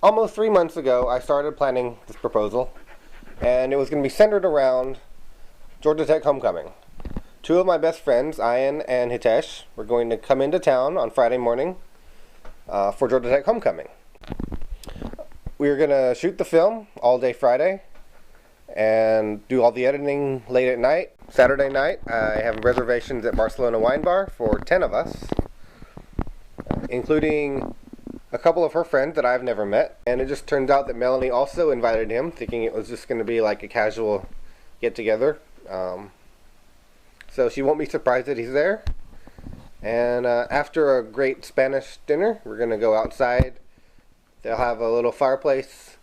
Almost 3 months ago, I started planning this proposal, and it was going to be centered around Georgia Tech homecoming. Two of my best friends, Ayan and Hitesh, were going to come into town on Friday morning for Georgia Tech homecoming. We were going to shoot the film all day Friday and do all the editing late at night. Saturday night, I have reservations at Barcelona Wine Bar for 10 of us, including a couple of her friends that I've never met. And it just turns out that Melanie also invited him, thinking it was just going to be like a casual get-together. So she won't be surprised that he's there. And after a great Spanish dinner, we're going to go outside. They'll have a little fireplace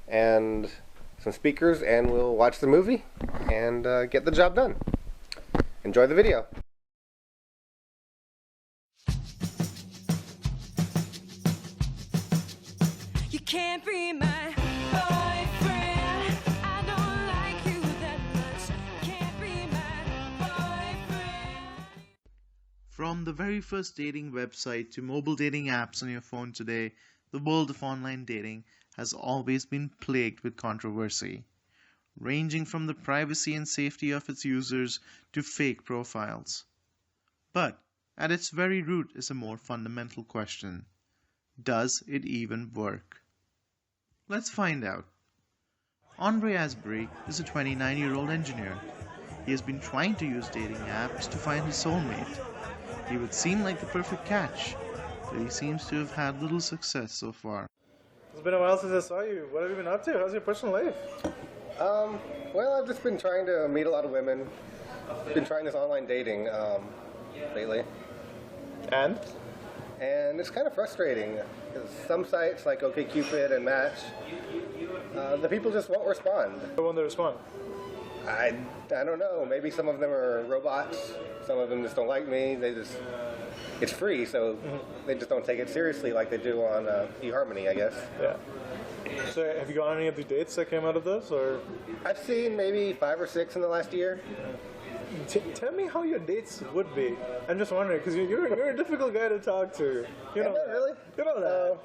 and some speakers, and we'll watch the movie and get the job done. Enjoy the video. You can't be my boyfriend. I don't like you that much. Can't be my boyfriend. From the very first dating website to mobile dating apps on your phone today, the world of online dating has always been plagued with controversy, ranging from the privacy and safety of its users to fake profiles. But at its very root is a more fundamental question. Does it even work? Let's find out. Andre Asbury is a 29-year-old engineer. He has been trying to use dating apps to find his soulmate. He would seem like the perfect catch, but he seems to have had little success so far. It's been a while since I saw you. What have you been up to? How's your personal life? Well, I've just been trying to meet a lot of women. Been trying this online dating lately. And? And it's kind of frustrating, because some sites like OkCupid and Match, the people just won't respond. Why won't they respond? I don't know. Maybe some of them are robots. Some of them just don't like me. It's free, so they just don't take it seriously like they do on eHarmony, I guess. Yeah. So have you gone on any of the dates that came out of this, or? I've seen maybe 5 or 6 in the last year. Tell me how your dates would be. I'm just wondering, because you're a difficult guy to talk to. You know that. Really? You know that.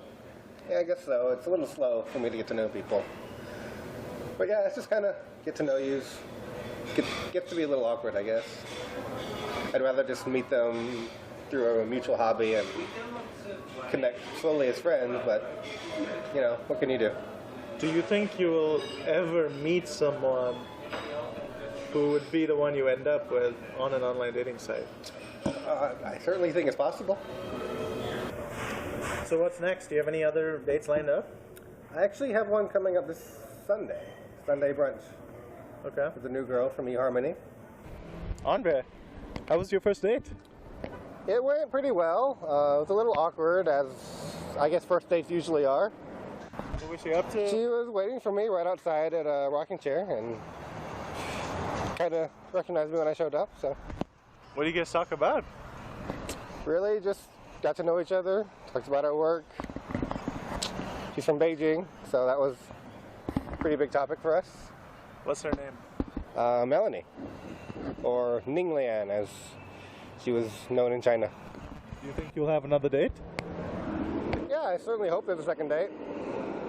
Yeah, I guess so. It's a little slow for me to get to know people. But yeah, it's just kind of get to know you. Gets to be a little awkward, I guess. I'd rather just meet them through a mutual hobby and connect slowly as friends, but, you know, what can you do? Do you think you will ever meet someone who would be the one you end up with on an online dating site? I certainly think it's possible. So what's next? Do you have any other dates lined up? I actually have one coming up this Sunday brunch. Okay. With a new girl from eHarmony. Andre, how was your first date? It went pretty well. It was a little awkward, as I guess first dates usually are. What was she up to? She was waiting for me right outside at a rocking chair and kind of recognized me when I showed up. So. What do you guys talk about? Really, just got to know each other, talked about our work. She's from Beijing, so that was a pretty big topic for us. What's her name? Melanie, or Ning Lian, as she was known in China. Do you think you'll have another date? Yeah, I certainly hope there's a second date.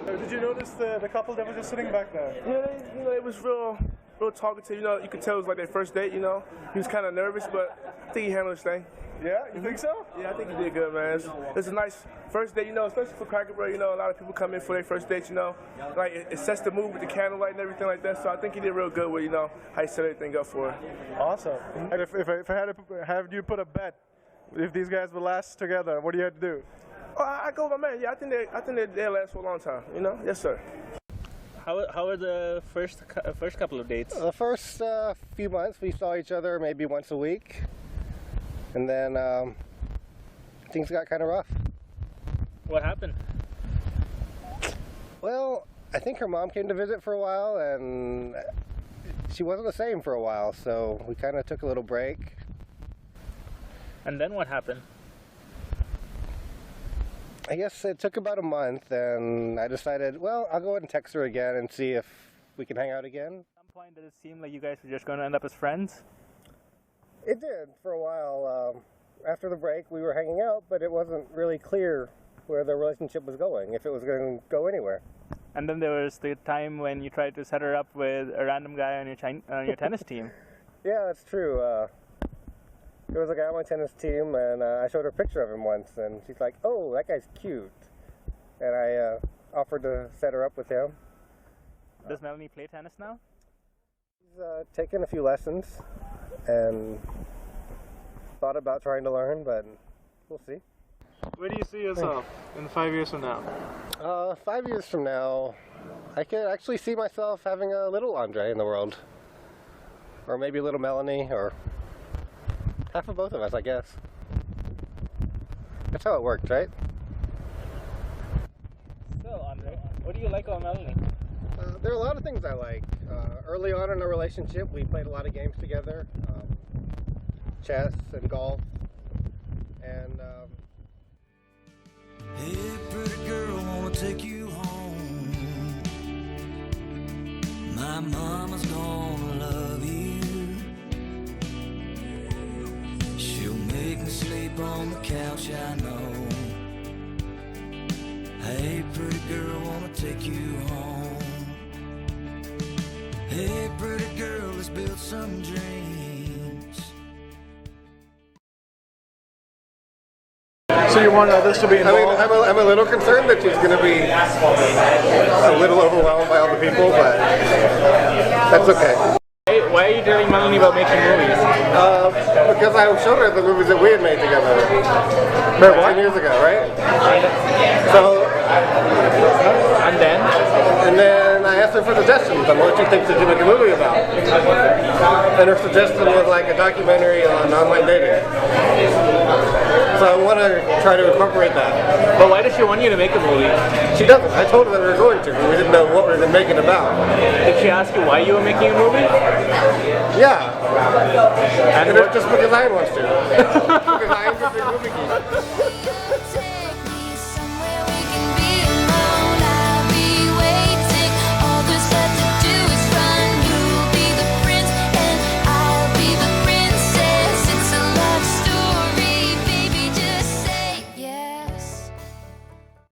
Did you notice the couple that was just sitting back there? Yeah, it was real talkative. You could tell it was like their first date. He was kind of nervous, but I think he handled his thing. Yeah, you think so? Yeah, I think he did good, man. It's a nice first date, especially for Cracker Barrel. A lot of people come in for their first dates. Like it sets the mood with the candlelight and everything like that. So I think he did real good with how he set everything up for her. Awesome. And if I had to have you put a bet, if these guys will last together, what do you have to do? Oh, I go with my man. Yeah, I think they'll last for a long time. Yes, sir. How were the first couple of dates? The first few months, we saw each other maybe once a week. And then things got kind of rough. What happened? Well, I think her mom came to visit for a while, and she wasn't the same for a while, so we kind of took a little break. And then what happened? I guess it took about a month, and I decided, well, I'll go ahead and text her again and see if we can hang out again. At some point, did it seem like you guys were just going to end up as friends? It did for a while. After the break, we were hanging out, but it wasn't really clear where their relationship was going, if it was going to go anywhere. And then there was the time when you tried to set her up with a random guy on your tennis team. Yeah, that's true. There was a guy on my tennis team, and I showed her a picture of him once, and she's like, "Oh, that guy's cute." And I offered to set her up with him. Does Melanie play tennis now? She's taken a few lessons and thought about trying to learn, but we'll see. Where do you see yourself in 5 years from now? 5 years from now, I could actually see myself having a little Andre in the world. Or maybe a little Melanie, or half of both of us, I guess. That's how it worked, right? So, Andre, what do you like about Melanie? There are a lot of things I like. Early on in our relationship, we played a lot of games together. Chess and golf. And Hey, pretty girl, wanna take you home. My mama's gonna love you. She'll make me sleep on the couch, I know. Hey, pretty girl, wanna take you home. Hey, pretty girl, let's build some dreams. So you want this to be I mean, involved? I'm a little concerned that she's going to be a little overwhelmed by all the people, but that's okay. Hey, why are you telling Melanie about making movies? Because I showed her the movies that we had made together 10 years ago, right? So, And then? and then I asked her for suggestions on what she thinks that you make a movie about. And her suggestion was like a documentary on online dating. So I want to try to incorporate that. But why does she want you to make a movie? She doesn't. I told her that we were going to, but we didn't know what we were going to make it about. Did she ask you why you were making a movie? Yeah. And And it's just because I want to. Because I am a big movie geek.